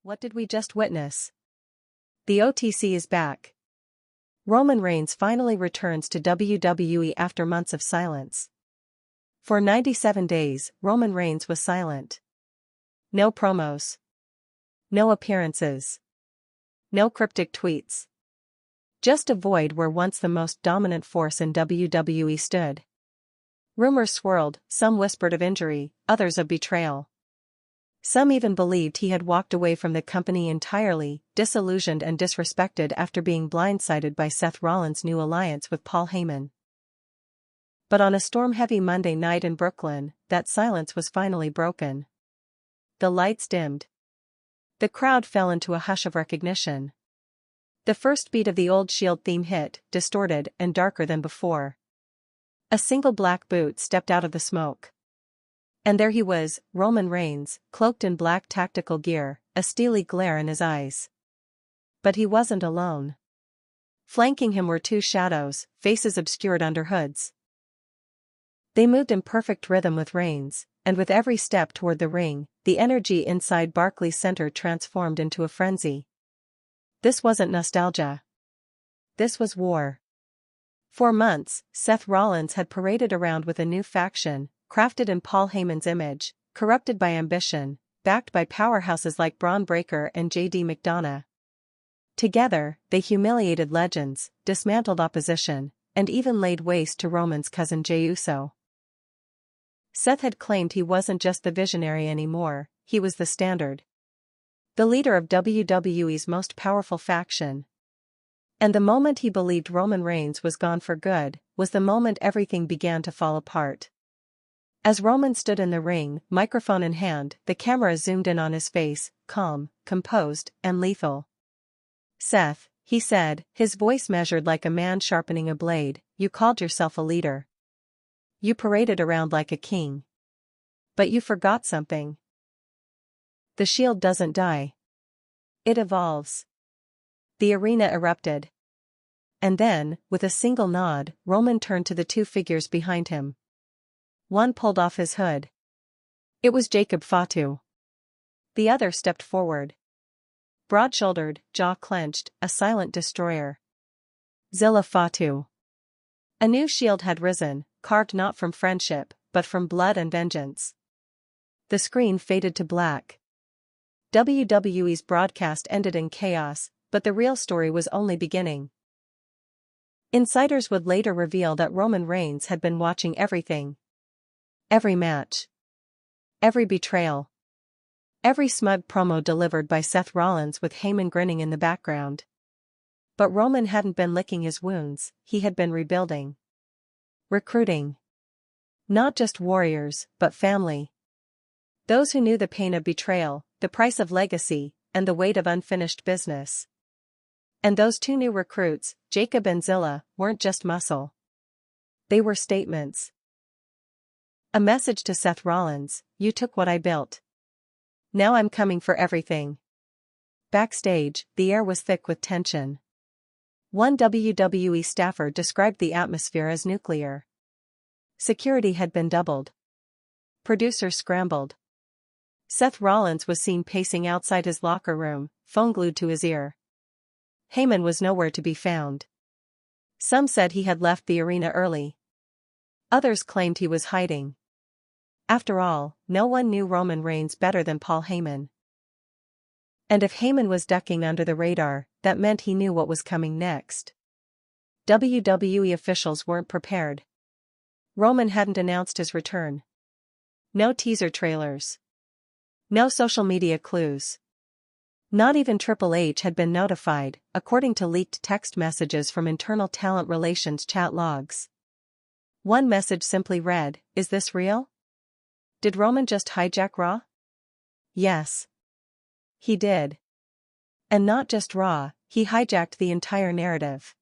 What did we just witness? The OTC is back. Roman Reigns finally returns to WWE after months of silence. For 97 days, Roman Reigns was silent. No promos. No appearances. No cryptic tweets. Just a void where once the most dominant force in WWE stood. Rumors swirled, some whispered of injury, others of betrayal. Some even believed he had walked away from the company entirely, disillusioned and disrespected after being blindsided by Seth Rollins' new alliance with Paul Heyman. But on a storm-heavy Monday night in Brooklyn, that silence was finally broken. The lights dimmed. The crowd fell into a hush of recognition. The first beat of the old Shield theme hit, distorted and darker than before. A single black boot stepped out of the smoke. And there he was, Roman Reigns, cloaked in black tactical gear, a steely glare in his eyes. But he wasn't alone. Flanking him were two shadows, faces obscured under hoods. They moved in perfect rhythm with Reigns, and with every step toward the ring, the energy inside Barclays Center transformed into a frenzy. This wasn't nostalgia. This was war. For months, Seth Rollins had paraded around with a new faction, crafted in Paul Heyman's image, corrupted by ambition, backed by powerhouses like Braun Breaker and J.D. McDonough. Together, they humiliated legends, dismantled opposition, and even laid waste to Roman's cousin Jey Uso. Seth had claimed he wasn't just the visionary anymore, he was the standard. The leader of WWE's most powerful faction. And the moment he believed Roman Reigns was gone for good, was the moment everything began to fall apart. As Roman stood in the ring, microphone in hand, the camera zoomed in on his face, calm, composed, and lethal. "Seth," he said, his voice measured like a man sharpening a blade, "you called yourself a leader. You paraded around like a king. But you forgot something. The Shield doesn't die. It evolves." The arena erupted. And then, with a single nod, Roman turned to the two figures behind him. One pulled off his hood. It was Jacob Fatu. The other stepped forward. Broad-shouldered, jaw clenched, a silent destroyer. Zilla Fatu. A new Shield had risen, carved not from friendship, but from blood and vengeance. The screen faded to black. WWE's broadcast ended in chaos, but the real story was only beginning. Insiders would later reveal that Roman Reigns had been watching everything. Every match. Every betrayal. Every smug promo delivered by Seth Rollins with Heyman grinning in the background. But Roman hadn't been licking his wounds, he had been rebuilding. Recruiting. Not just warriors, but family. Those who knew the pain of betrayal, the price of legacy, and the weight of unfinished business. And those two new recruits, Jacob and Zilla, weren't just muscle. They were statements. A message to Seth Rollins: "You took what I built. Now I'm coming for everything." Backstage, the air was thick with tension. One WWE staffer described the atmosphere as nuclear. Security had been doubled. Producers scrambled. Seth Rollins was seen pacing outside his locker room, phone glued to his ear. Heyman was nowhere to be found. Some said he had left the arena early. Others claimed he was hiding. After all, no one knew Roman Reigns better than Paul Heyman. And if Heyman was ducking under the radar, that meant he knew what was coming next. WWE officials weren't prepared. Roman hadn't announced his return. No teaser trailers. No social media clues. Not even Triple H had been notified, according to leaked text messages from internal talent relations chat logs. One message simply read, "Is this real? Did Roman just hijack Raw?" Yes. He did. And not just Raw, he hijacked the entire narrative.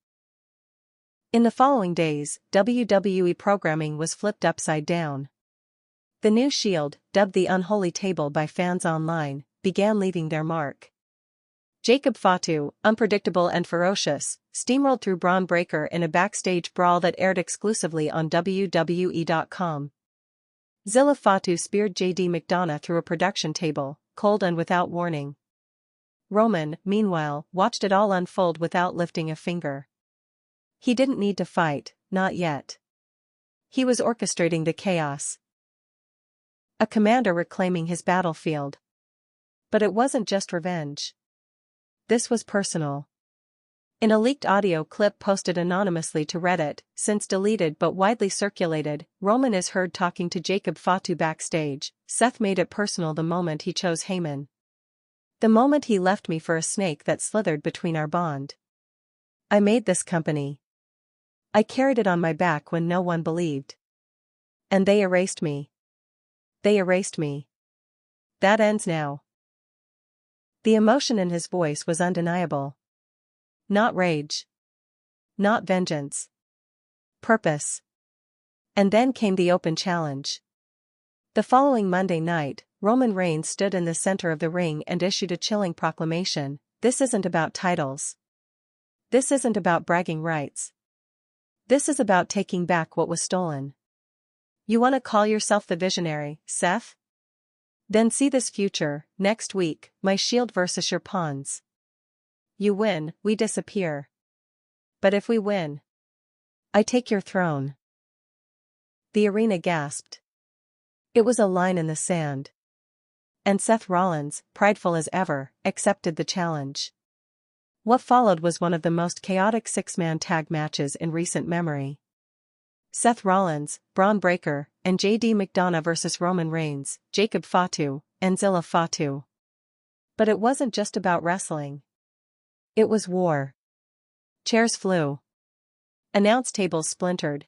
In the following days, WWE programming was flipped upside down. The new Shield, dubbed the Unholy Table by fans online, began leaving their mark. Jacob Fatu, unpredictable and ferocious, steamrolled through Braun Breaker in a backstage brawl that aired exclusively on WWE.com. Zilla Fatu speared J.D. McDonough through a production table, cold and without warning. Roman, meanwhile, watched it all unfold without lifting a finger. He didn't need to fight, not yet. He was orchestrating the chaos. A commander reclaiming his battlefield. But it wasn't just revenge. This was personal. In a leaked audio clip posted anonymously to Reddit, since deleted but widely circulated, Roman is heard talking to Jacob Fatu backstage. Seth made it personal the moment he chose Heyman. The moment he left me for a snake that slithered between our bond. I made this company. I carried it on my back when no one believed. And they erased me. They erased me. That ends now. The emotion in his voice was undeniable. Not rage. Not vengeance. Purpose. And then came the open challenge. The following Monday night, Roman Reigns stood in the center of the ring and issued a chilling proclamation. This isn't about titles. This isn't about bragging rights. This is about taking back what was stolen. You want to call yourself the visionary, Seth? Then see this future, next week, my Shield versus your pawns. You win, we disappear. But if we win, I take your throne. The arena gasped. It was a line in the sand. And Seth Rollins, prideful as ever, accepted the challenge. What followed was one of the most chaotic six-man tag matches in recent memory. Seth Rollins, Braun Breaker, and J.D. McDonough versus Roman Reigns, Jacob Fatu, and Zilla Fatu. But it wasn't just about wrestling. It was war. Chairs flew. Announce tables splintered.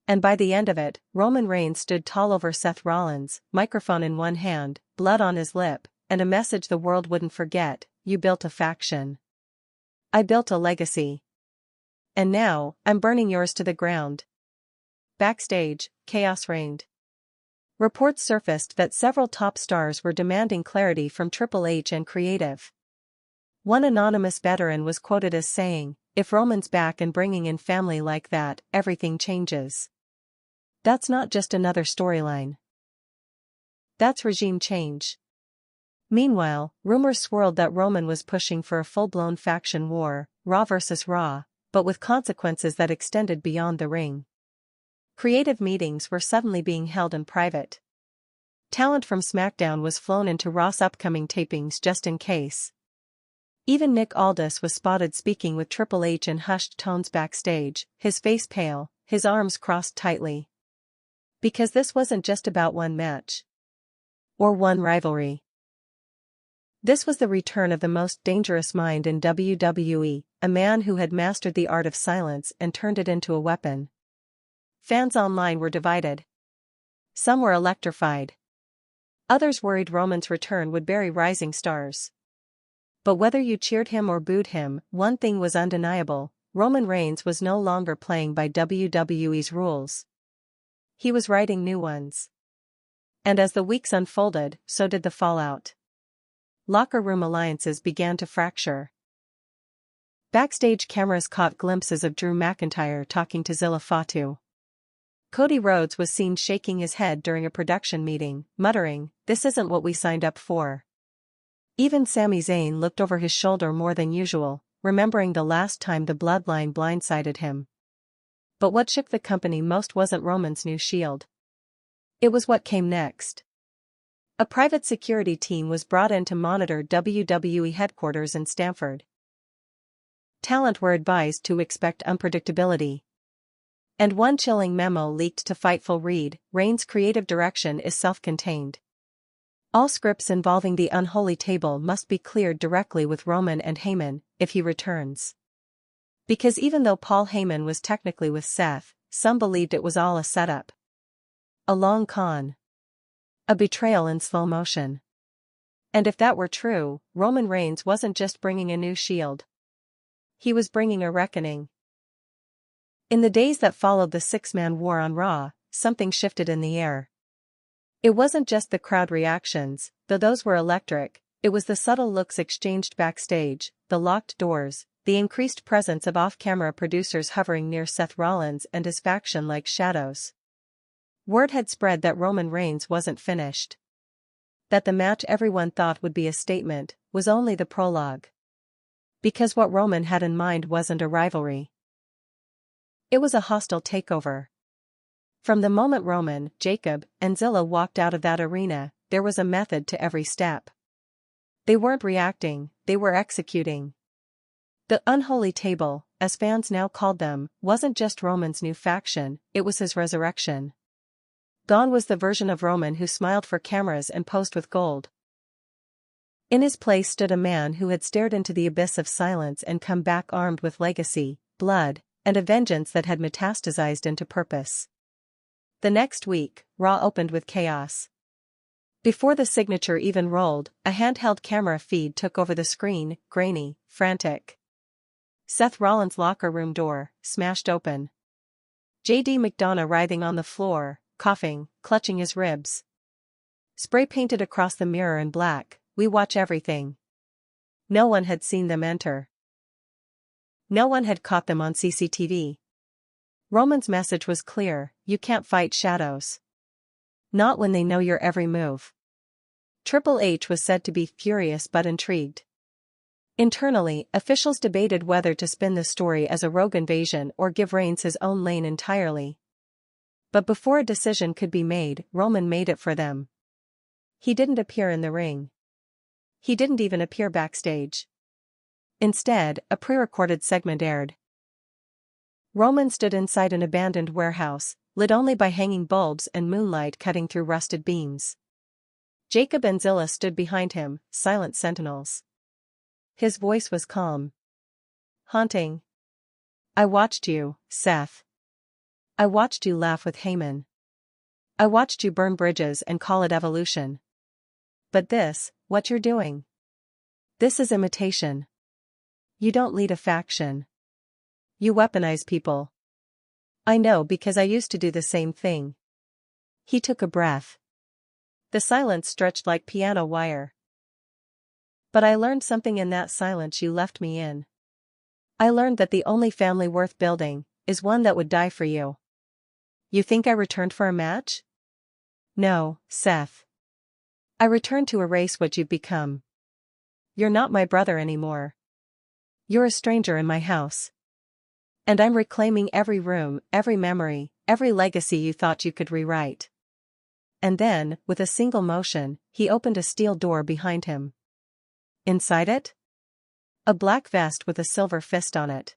And by the end of it, Roman Reigns stood tall over Seth Rollins, microphone in one hand, blood on his lip, and a message the world wouldn't forget: you built a faction. I built a legacy. And now, I'm burning yours to the ground. Backstage, chaos reigned. Reports surfaced that several top stars were demanding clarity from Triple H and creative. One anonymous veteran was quoted as saying, "If Roman's back and bringing in family like that, everything changes." That's not just another storyline. That's regime change. Meanwhile, rumors swirled that Roman was pushing for a full-blown faction war, Raw versus Raw, but with consequences that extended beyond the ring. Creative meetings were suddenly being held in private. Talent from SmackDown was flown into Raw's upcoming tapings just in case. Even Nick Aldis was spotted speaking with Triple H in hushed tones backstage, his face pale, his arms crossed tightly. Because this wasn't just about one match. Or one rivalry. This was the return of the most dangerous mind in WWE, a man who had mastered the art of silence and turned it into a weapon. Fans online were divided. Some were electrified. Others worried Roman's return would bury rising stars. But whether you cheered him or booed him, one thing was undeniable: Roman Reigns was no longer playing by WWE's rules. He was writing new ones. And as the weeks unfolded, so did the fallout. Locker room alliances began to fracture. Backstage cameras caught glimpses of Drew McIntyre talking to Zilla Fatu. Cody Rhodes was seen shaking his head during a production meeting, muttering, "This isn't what we signed up for." Even Sami Zayn looked over his shoulder more than usual, remembering the last time the bloodline blindsided him. But what shook the company most wasn't Roman's new Shield. It was what came next. A private security team was brought in to monitor WWE headquarters in Stamford. Talent were advised to expect unpredictability. And one chilling memo leaked to Fightful read: Reigns' creative direction is self-contained. All scripts involving the unholy table must be cleared directly with Roman and Heyman, if he returns. Because even though Paul Heyman was technically with Seth, some believed it was all a setup. A long con. A betrayal in slow motion. And if that were true, Roman Reigns wasn't just bringing a new Shield. He was bringing a reckoning. In the days that followed the six-man war on Raw, something shifted in the air. It wasn't just the crowd reactions, though those were electric. It was the subtle looks exchanged backstage, the locked doors, the increased presence of off-camera producers hovering near Seth Rollins and his faction like shadows. Word had spread that Roman Reigns wasn't finished. That the match everyone thought would be a statement was only the prologue. Because what Roman had in mind wasn't a rivalry. It was a hostile takeover. From the moment Roman, Jacob, and Zilla walked out of that arena, there was a method to every step. They weren't reacting, they were executing. The unholy table, as fans now called them, wasn't just Roman's new faction, it was his resurrection. Gone was the version of Roman who smiled for cameras and posed with gold. In his place stood a man who had stared into the abyss of silence and come back armed with legacy, blood, and a vengeance that had metastasized into purpose. The next week, Raw opened with chaos. Before the signature even rolled, a handheld camera feed took over the screen, grainy, frantic. Seth Rollins' locker room door, smashed open. J.D. McDonough writhing on the floor, coughing, clutching his ribs. Spray painted across the mirror in black, "We watch everything." No one had seen them enter. No one had caught them on CCTV. Roman's message was clear: you can't fight shadows. Not when they know your every move. Triple H was said to be furious but intrigued. Internally, officials debated whether to spin the story as a rogue invasion or give Reigns his own lane entirely. But before a decision could be made, Roman made it for them. He didn't appear in the ring. He didn't even appear backstage. Instead, a pre-recorded segment aired. Roman stood inside an abandoned warehouse, lit only by hanging bulbs and moonlight cutting through rusted beams. Jacob and Zilla stood behind him, silent sentinels. His voice was calm. Haunting. "I watched you, Seth. I watched you laugh with Heyman. I watched you burn bridges and call it evolution. But this, what you're doing. This is imitation. You don't lead a faction. You weaponize people. I know because I used to do the same thing." He took a breath. The silence stretched like piano wire. "But I learned something in that silence you left me in. I learned that the only family worth building is one that would die for you." "You think I returned for a match?" "No, Seth. I returned to erase what you've become. You're not my brother anymore. You're a stranger in my house. And I'm reclaiming every room, every memory, every legacy you thought you could rewrite." And then, with a single motion, he opened a steel door behind him. Inside it? A black vest with a silver fist on it.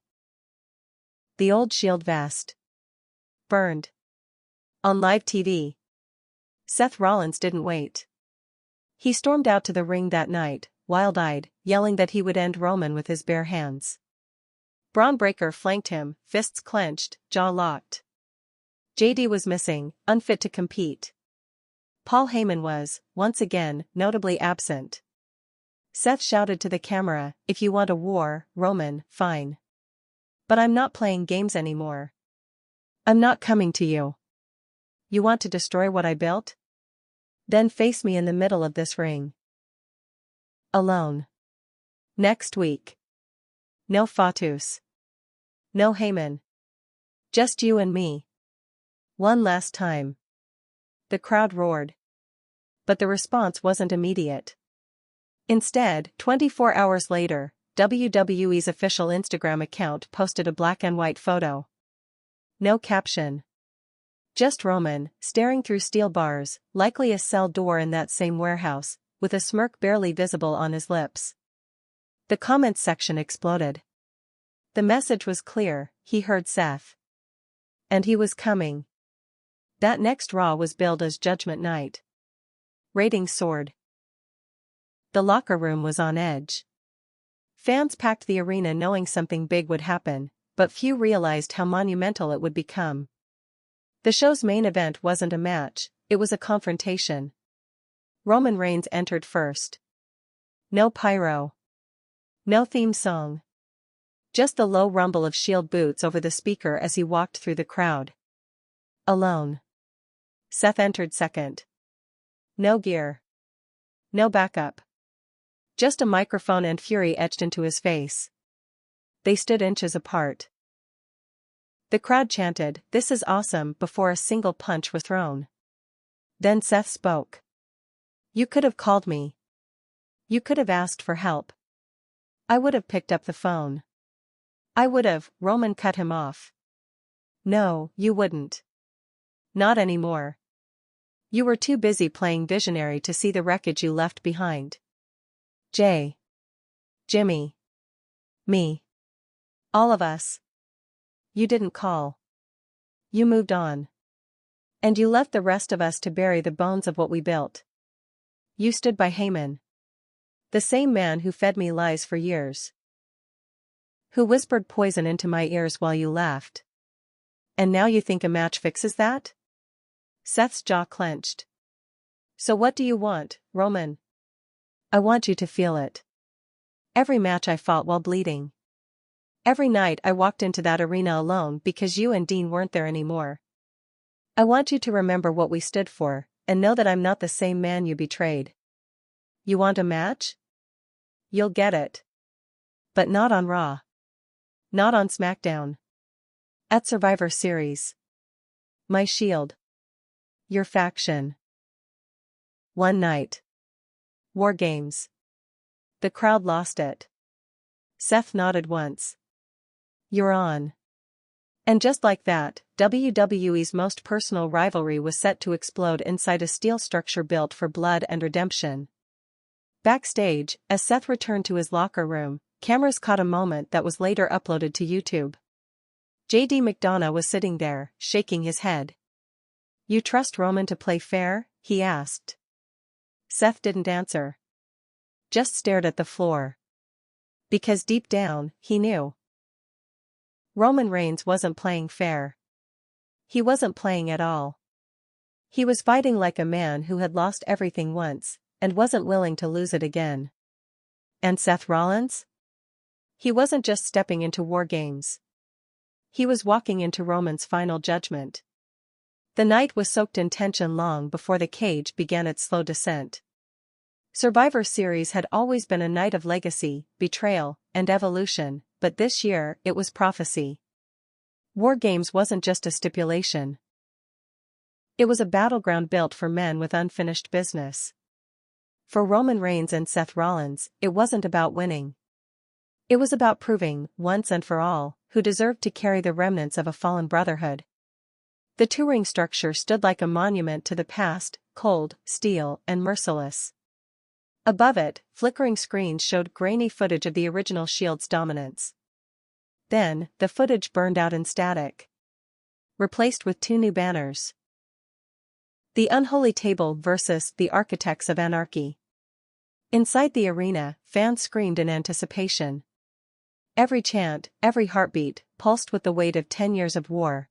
The old Shield vest. Burned. On live TV. Seth Rollins didn't wait. He stormed out to the ring that night, wild-eyed, yelling that he would end Roman with his bare hands. Braun Breaker flanked him, fists clenched, jaw locked. JD was missing, unfit to compete. Paul Heyman was, once again, notably absent. Seth shouted to the camera, "If you want a war, Roman, fine. But I'm not playing games anymore. I'm not coming to you. You want to destroy what I built? Then face me in the middle of this ring. Alone. Next week. No Fatus. No Heyman. Just you and me. One last time." The crowd roared. But the response wasn't immediate. Instead, 24 hours later, WWE's official Instagram account posted a black and white photo. No caption. Just Roman, staring through steel bars, likely a cell door in that same warehouse, with a smirk barely visible on his lips. The comments section exploded. The message was clear: he heard Seth. And he was coming. That next Raw was billed as Judgment Night. Ratings soared. The locker room was on edge. Fans packed the arena knowing something big would happen, but few realized how monumental it would become. The show's main event wasn't a match, it was a confrontation. Roman Reigns entered first. No pyro. No theme song. Just the low rumble of Shield boots over the speaker as he walked through the crowd. Alone. Seth entered second. No gear. No backup. Just a microphone and fury etched into his face. They stood inches apart. The crowd chanted, "This is awesome," before a single punch was thrown. Then Seth spoke. You could have called me. You could have asked for help. I would have picked up the phone. I would have, Roman cut him off. No, you wouldn't. Not anymore. You were too busy playing visionary to see the wreckage you left behind. Jimmy. Me. All of us. You didn't call. You moved on. And you left the rest of us to bury the bones of what we built. You stood by Heyman. The same man who fed me lies for years. Who whispered poison into my ears while you laughed. And now you think a match fixes that? Seth's jaw clenched. So what do you want, Roman? I want you to feel it. Every match I fought while bleeding. Every night I walked into that arena alone because you and Dean weren't there anymore. I want you to remember what we stood for, and know that I'm not the same man you betrayed. You want a match? You'll get it. But not on Raw. Not on SmackDown. At Survivor Series. My Shield. Your faction. One night. War Games. The crowd lost it. Seth nodded once. You're on. And just like that, WWE's most personal rivalry was set to explode inside a steel structure built for blood and redemption. Backstage, as Seth returned to his locker room, cameras caught a moment that was later uploaded to YouTube. JD McDonough was sitting there, shaking his head. You trust Roman to play fair? He asked. Seth didn't answer. Just stared at the floor. Because deep down, he knew. Roman Reigns wasn't playing fair. He wasn't playing at all. He was fighting like a man who had lost everything once, and wasn't willing to lose it again. And Seth Rollins? He wasn't just stepping into War Games. He was walking into Roman's final judgment. The night was soaked in tension long before the cage began its slow descent. Survivor Series had always been a night of legacy, betrayal, and evolution, but this year it was prophecy. War Games wasn't just a stipulation. It was a battleground built for men with unfinished business. For Roman Reigns and Seth Rollins, it wasn't about winning. It was about proving, once and for all, who deserved to carry the remnants of a fallen brotherhood. The two-ring structure stood like a monument to the past, cold, steel, and merciless. Above it, flickering screens showed grainy footage of the original Shield's dominance. Then, the footage burned out in static. Replaced with two new banners. The Unholy Table versus the Architects of Anarchy. Inside the arena, fans screamed in anticipation. Every chant, every heartbeat, pulsed with the weight of 10 years of war.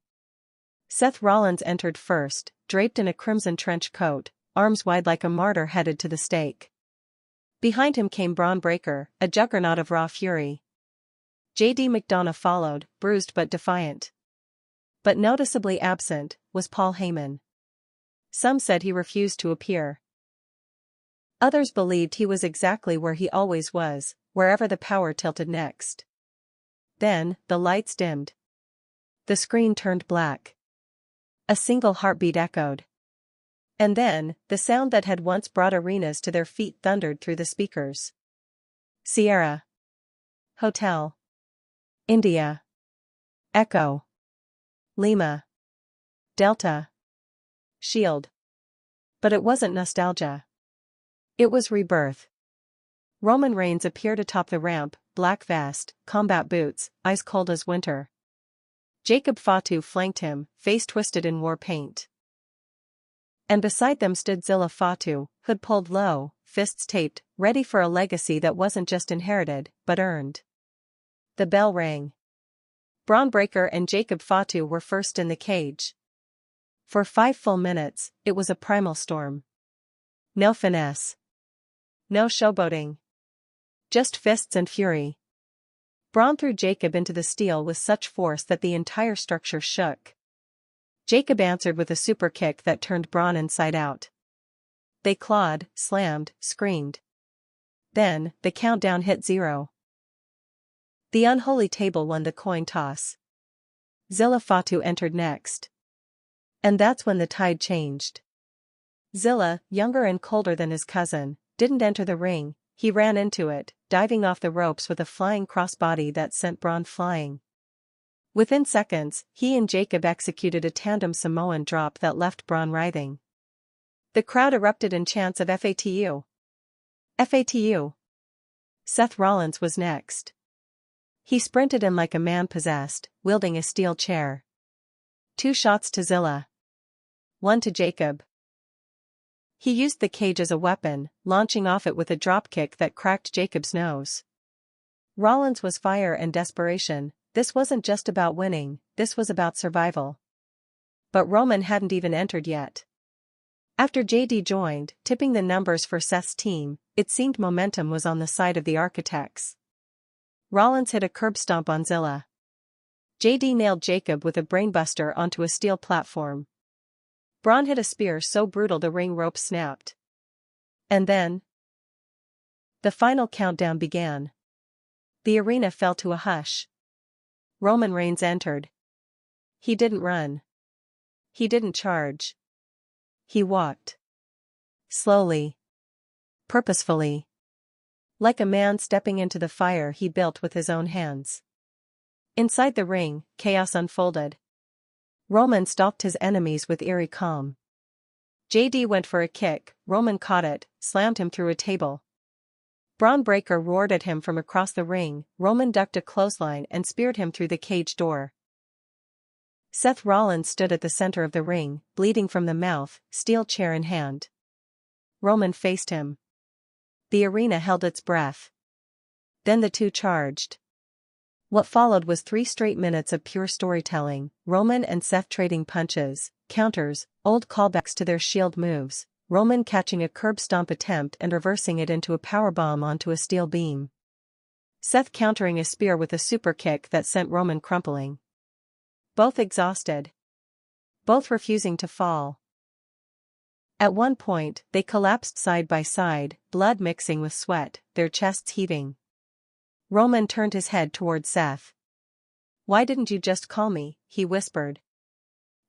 Seth Rollins entered first, draped in a crimson trench coat, arms wide like a martyr headed to the stake. Behind him came Braun Breaker, a juggernaut of raw fury. JD McDonough followed, bruised but defiant. But noticeably absent, was Paul Heyman. Some said he refused to appear. Others believed he was exactly where he always was, wherever the power tilted next. Then, the lights dimmed. The screen turned black. A single heartbeat echoed. And then, the sound that had once brought arenas to their feet thundered through the speakers. Sierra. Hotel. India. Echo. Lima. Delta. Shield. But it wasn't nostalgia. It was rebirth. Roman Reigns appeared atop the ramp, black vest, combat boots, ice cold as winter. Jacob Fatu flanked him, face twisted in war paint. And beside them stood Zilla Fatu, hood pulled low, fists taped, ready for a legacy that wasn't just inherited, but earned. The bell rang. Braun Breaker and Jacob Fatu were first in the cage. For 5 full minutes, it was a primal storm. No finesse. No showboating. Just fists and fury. Braun threw Jacob into the steel with such force that the entire structure shook. Jacob answered with a super kick that turned Braun inside out. They clawed, slammed, screamed. Then, the countdown hit 0. The Unholy Table won the coin toss. Zilla Fatu entered next. And that's when the tide changed. Zilla, younger and colder than his cousin, didn't enter the ring. He ran into it, diving off the ropes with a flying crossbody that sent Braun flying. Within seconds, he and Jacob executed a tandem Samoan drop that left Braun writhing. The crowd erupted in chants of FATU. FATU. Seth Rollins was next. He sprinted in like a man possessed, wielding a steel chair. 2 shots to Zilla. 1 to Jacob. He used the cage as a weapon, launching off it with a dropkick that cracked Jacob's nose. Rollins was fire and desperation. This wasn't just about winning, this was about survival. But Roman hadn't even entered yet. After JD joined, tipping the numbers for Seth's team, it seemed momentum was on the side of the Architects. Rollins hit a curb stomp on Zilla. JD nailed Jacob with a brainbuster onto a steel platform. Braun hit a spear so brutal the ring rope snapped. And then, the final countdown began. The arena fell to a hush. Roman Reigns entered. He didn't run. He didn't charge. He walked. Slowly. Purposefully. Like a man stepping into the fire he built with his own hands. Inside the ring, chaos unfolded. Roman stalked his enemies with eerie calm. JD went for a kick, Roman caught it, slammed him through a table. Braun Breaker roared at him from across the ring, Roman ducked a clothesline and speared him through the cage door. Seth Rollins stood at the center of the ring, bleeding from the mouth, steel chair in hand. Roman faced him. The arena held its breath. Then the two charged. What followed was 3 straight minutes of pure storytelling, Roman and Seth trading punches, counters, old callbacks to their Shield moves, Roman catching a curb stomp attempt and reversing it into a powerbomb onto a steel beam. Seth countering a spear with a super kick that sent Roman crumpling. Both exhausted. Both refusing to fall. At one point, they collapsed side by side, blood mixing with sweat, their chests heaving. Roman turned his head toward Seth. "Why didn't you just call me?" he whispered.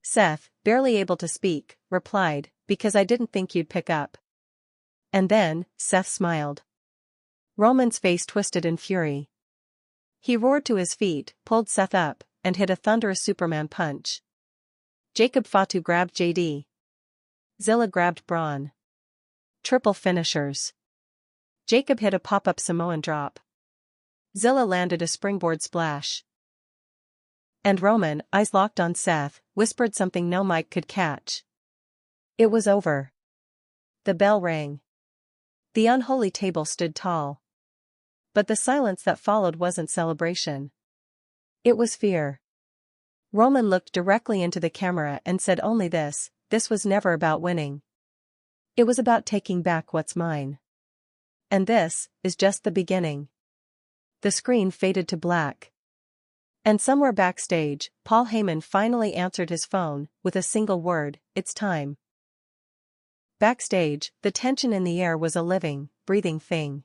Seth, barely able to speak, replied, "Because I didn't think you'd pick up." And then, Seth smiled. Roman's face twisted in fury. He roared to his feet, pulled Seth up, and hit a thunderous Superman punch. Jacob Fatu grabbed JD. Zilla grabbed Braun. Triple finishers. Jacob hit a pop-up Samoan drop. Zilla landed a springboard splash. And Roman, eyes locked on Seth, whispered something no mic could catch. It was over. The bell rang. The unholy table stood tall. But the silence that followed wasn't celebration. It was fear. Roman looked directly into the camera and said only this was never about winning. It was about taking back what's mine. And this is just the beginning. The screen faded to black. And somewhere backstage, Paul Heyman finally answered his phone, with a single word, "It's time." Backstage, the tension in the air was a living, breathing thing.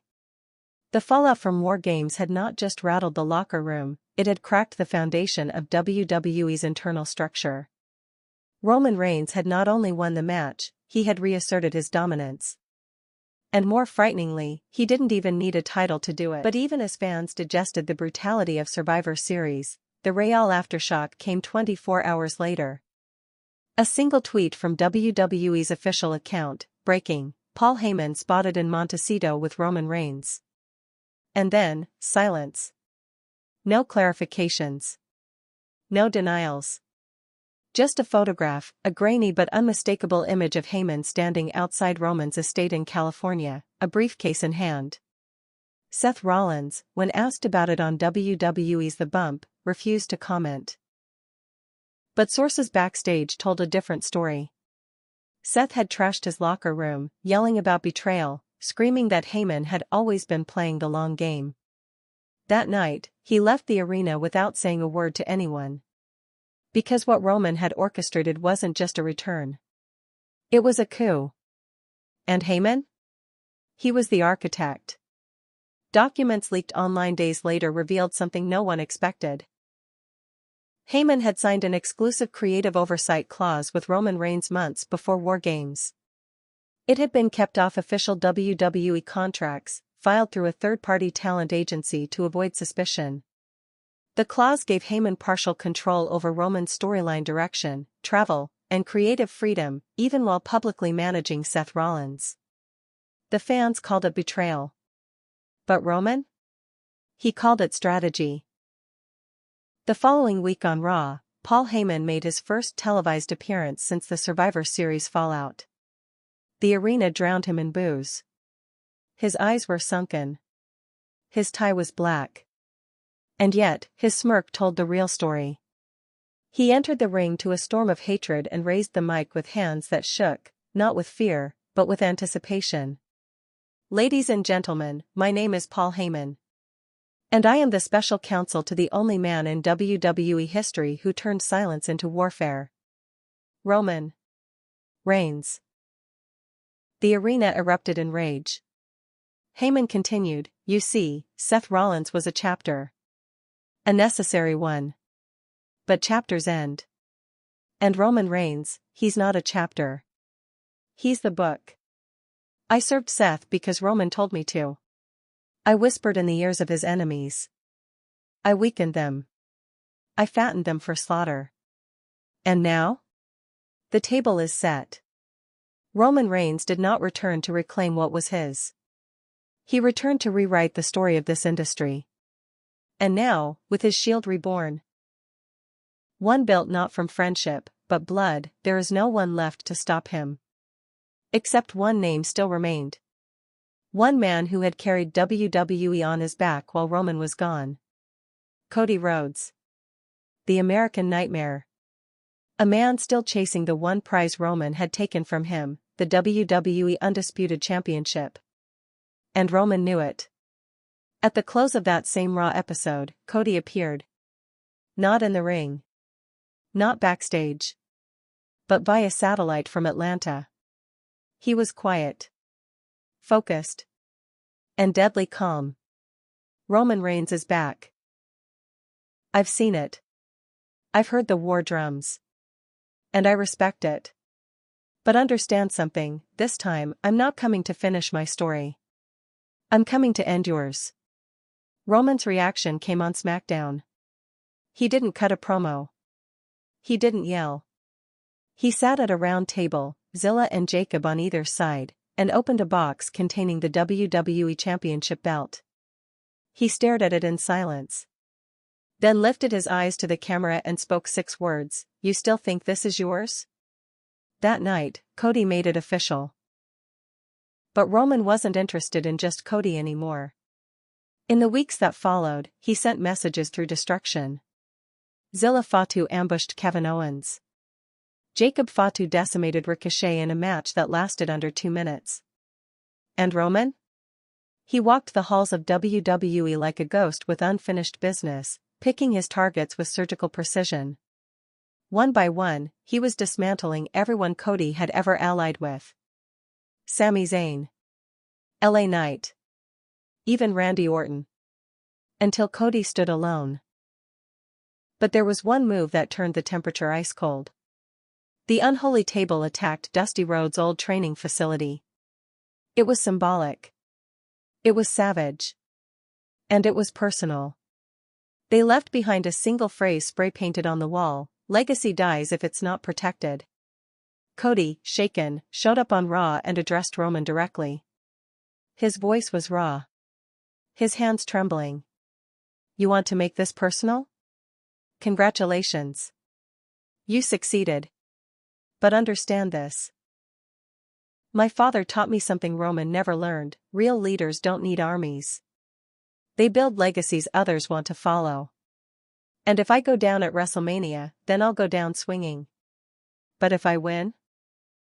The fallout from War Games had not just rattled the locker room, it had cracked the foundation of WWE's internal structure. Roman Reigns had not only won the match, he had reasserted his dominance. And more frighteningly, he didn't even need a title to do it. But even as fans digested the brutality of Survivor Series, the real aftershock came 24 hours later. A single tweet from WWE's official account, breaking, Paul Heyman spotted in Montecito with Roman Reigns. And then, silence. No clarifications. No denials. Just a photograph, a grainy but unmistakable image of Heyman standing outside Roman's estate in California, a briefcase in hand. Seth Rollins, when asked about it on WWE's The Bump, refused to comment. But sources backstage told a different story. Seth had trashed his locker room, yelling about betrayal, screaming that Heyman had always been playing the long game. That night, he left the arena without saying a word to anyone. Because what Roman had orchestrated wasn't just a return. It was a coup. And Heyman? He was the architect. Documents leaked online days later revealed something no one expected. Heyman had signed an exclusive creative oversight clause with Roman Reigns months before War Games. It had been kept off official WWE contracts, filed through a third-party talent agency to avoid suspicion. The clause gave Heyman partial control over Roman's storyline direction, travel, and creative freedom, even while publicly managing Seth Rollins. The fans called it betrayal. But Roman? He called it strategy. The following week on Raw, Paul Heyman made his first televised appearance since the Survivor Series fallout. The arena drowned him in boos. His eyes were sunken. His tie was black. And yet, his smirk told the real story. He entered the ring to a storm of hatred and raised the mic with hands that shook, not with fear, but with anticipation. Ladies and gentlemen, my name is Paul Heyman. And I am the special counsel to the only man in WWE history who turned silence into warfare. Roman Reigns. The arena erupted in rage. Heyman continued, "You see, Seth Rollins was a chapter. A necessary one. But chapters end. And Roman Reigns, he's not a chapter. He's the book. I served Seth because Roman told me to. I whispered in the ears of his enemies. I weakened them. I fattened them for slaughter. And now? The table is set. Roman Reigns did not return to reclaim what was his. He returned to rewrite the story of this industry. And now, with his shield reborn, one built not from friendship, but blood, there is no one left to stop him. Except one name still remained. One man who had carried WWE on his back while Roman was gone. Cody Rhodes. The American Nightmare. A man still chasing the one prize Roman had taken from him, the WWE Undisputed Championship. And Roman knew it. At the close of that same Raw episode, Cody appeared. Not in the ring. Not backstage. But via satellite from Atlanta. He was quiet. Focused. And deadly calm. Roman Reigns is back. I've seen it. I've heard the war drums. And I respect it. But understand something, this time, I'm not coming to finish my story. I'm coming to end yours. Roman's reaction came on SmackDown. He didn't cut a promo. He didn't yell. He sat at a round table, Zilla and Jacob on either side, and opened a box containing the WWE Championship belt. He stared at it in silence. Then lifted his eyes to the camera and spoke 6 words, "You still think this is yours?" That night, Cody made it official. But Roman wasn't interested in just Cody anymore. In the weeks that followed, he sent messages through destruction. Zilla Fatu ambushed Kevin Owens. Jacob Fatu decimated Ricochet in a match that lasted under 2 minutes. And Roman? He walked the halls of WWE like a ghost with unfinished business, picking his targets with surgical precision. One by one, he was dismantling everyone Cody had ever allied with. Sami Zayn. LA Knight. Even Randy Orton. Until Cody stood alone. But there was one move that turned the temperature ice cold. The unholy table attacked Dusty Rhodes' old training facility. It was symbolic. It was savage. And it was personal. They left behind a single phrase spray-painted on the wall, "Legacy dies if it's not protected." Cody, shaken, showed up on Raw and addressed Roman directly. His voice was raw. His hands trembling. "You want to make this personal? Congratulations. You succeeded. But understand this. My father taught me something Roman never learned: real leaders don't need armies. They build legacies others want to follow. And if I go down at WrestleMania, then I'll go down swinging. But if I win?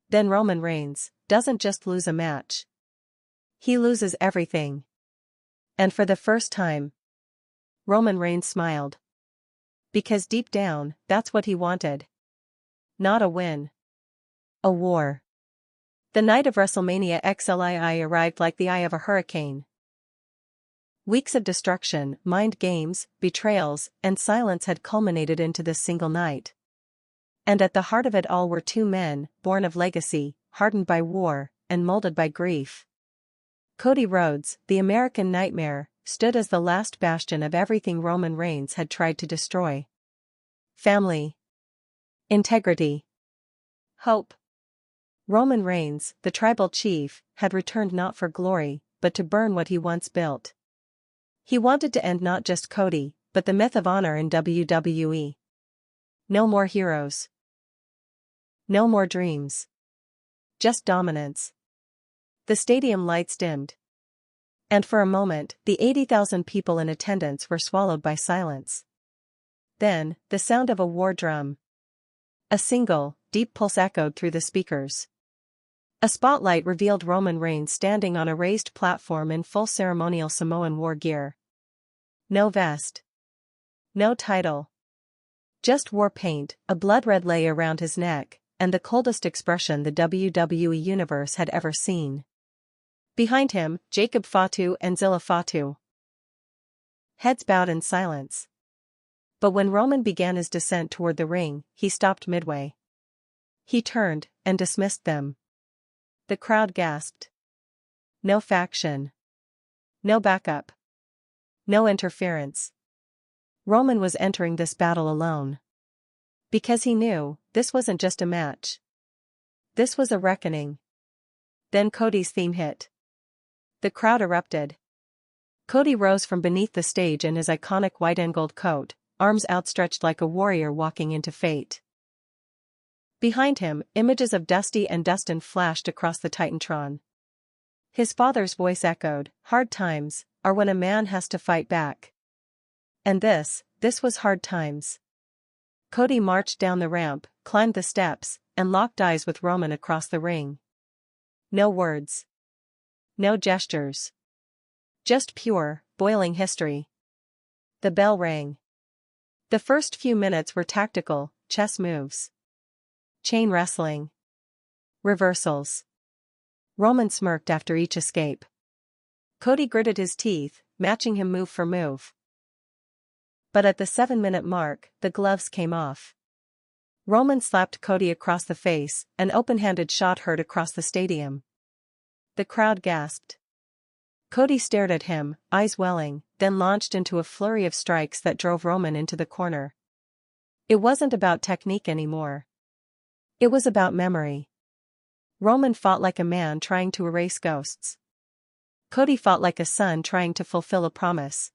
Then Roman Reigns doesn't just lose a match. He loses everything." And for the first time, Roman Reigns smiled. Because deep down, that's what he wanted. Not a win. A war. The night of WrestleMania XLII arrived like the eye of a hurricane. Weeks of destruction, mind games, betrayals, and silence had culminated into this single night. And at the heart of it all were 2 men, born of legacy, hardened by war, and molded by grief. Cody Rhodes, the American Nightmare, stood as the last bastion of everything Roman Reigns had tried to destroy. Family. Integrity. Hope. Roman Reigns, the tribal chief, had returned not for glory, but to burn what he once built. He wanted to end not just Cody, but the myth of honor in WWE. No more heroes. No more dreams. Just dominance. The stadium lights dimmed. And for a moment, the 80,000 people in attendance were swallowed by silence. Then, the sound of a war drum. A single, deep pulse echoed through the speakers. A spotlight revealed Roman Reigns standing on a raised platform in full ceremonial Samoan war gear. No vest. No title. Just war paint, a blood-red lei around his neck, and the coldest expression the WWE Universe had ever seen. Behind him, Jacob Fatu and Zilla Fatu. Heads bowed in silence. But when Roman began his descent toward the ring, he stopped midway. He turned, and dismissed them. The crowd gasped. No faction. No backup. No interference. Roman was entering this battle alone. Because he knew, this wasn't just a match. This was a reckoning. Then Cody's theme hit. The crowd erupted. Cody rose from beneath the stage in his iconic white and gold coat, arms outstretched like a warrior walking into fate. Behind him, images of Dusty and Dustin flashed across the Titantron. His father's voice echoed, "Hard times are when a man has to fight back." And this was hard times. Cody marched down the ramp, climbed the steps, and locked eyes with Roman across the ring. No words. No gestures. Just pure, boiling history. The bell rang. The first few minutes were tactical, chess moves. Chain wrestling. Reversals. Roman smirked after each escape. Cody gritted his teeth, matching him move for move. But at the 7-minute mark, the gloves came off. Roman slapped Cody across the face, an open-handed shot heard across the stadium. The crowd gasped. Cody stared at him, eyes welling, then launched into a flurry of strikes that drove Roman into the corner. It wasn't about technique anymore. It was about memory. Roman fought like a man trying to erase ghosts. Cody fought like a son trying to fulfill a promise.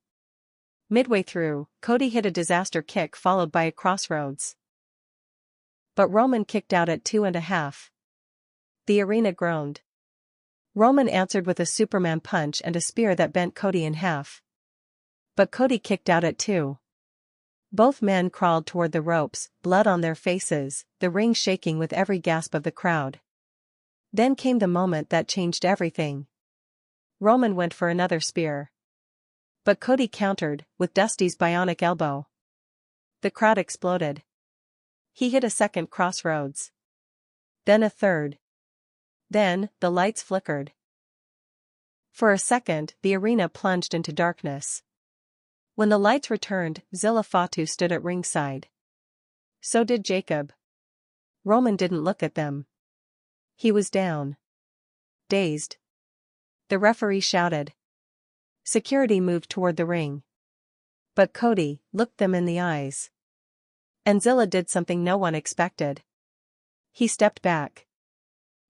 Midway through, Cody hit a disaster kick followed by a crossroads. But Roman kicked out at 2.5. The arena groaned. Roman answered with a Superman punch and a spear that bent Cody in half. But Cody kicked out at 2. Both men crawled toward the ropes, blood on their faces, the ring shaking with every gasp of the crowd. Then came the moment that changed everything. Roman went for another spear. But Cody countered, with Dusty's bionic elbow. The crowd exploded. He hit a second crossroads. Then a third. Then, the lights flickered. For a second, the arena plunged into darkness. When the lights returned, Zilla Fatu stood at ringside. So did Jacob. Roman didn't look at them. He was down. Dazed. The referee shouted. Security moved toward the ring. But Cody looked them in the eyes. And Zilla did something no one expected. He stepped back.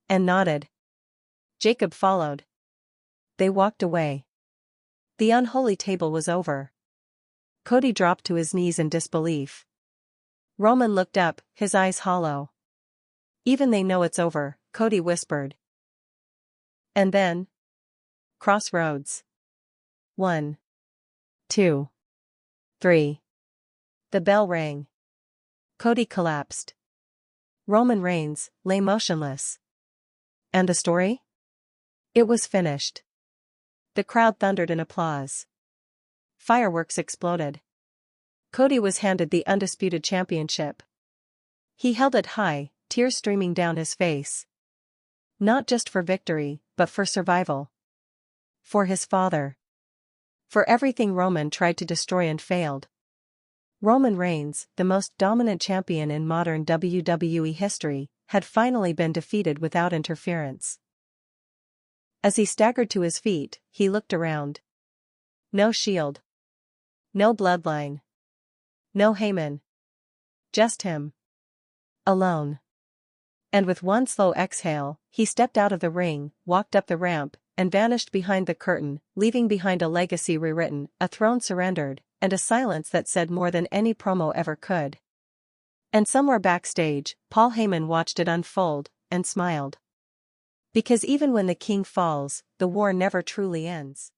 And nodded. Jacob followed. They walked away. The unholy table was over. Cody dropped to his knees in disbelief. Roman looked up, his eyes hollow. Even they know it's over, Cody whispered. And then? Crossroads. 1, 2, 3. The bell rang. Cody collapsed. Roman Reigns lay motionless. And the story? It was finished. The crowd thundered in applause. Fireworks exploded. Cody was handed the undisputed championship. He held it high, tears streaming down his face. Not just for victory, but for survival. For his father. For everything Roman tried to destroy and failed. Roman Reigns, the most dominant champion in modern WWE history, had finally been defeated without interference. As he staggered to his feet, he looked around. No Shield. No bloodline. No Heyman. Just him. Alone. And with one slow exhale, he stepped out of the ring, walked up the ramp, and vanished behind the curtain, leaving behind a legacy rewritten, a throne surrendered, and a silence that said more than any promo ever could. And somewhere backstage, Paul Heyman watched it unfold, and smiled. Because even when the king falls, the war never truly ends.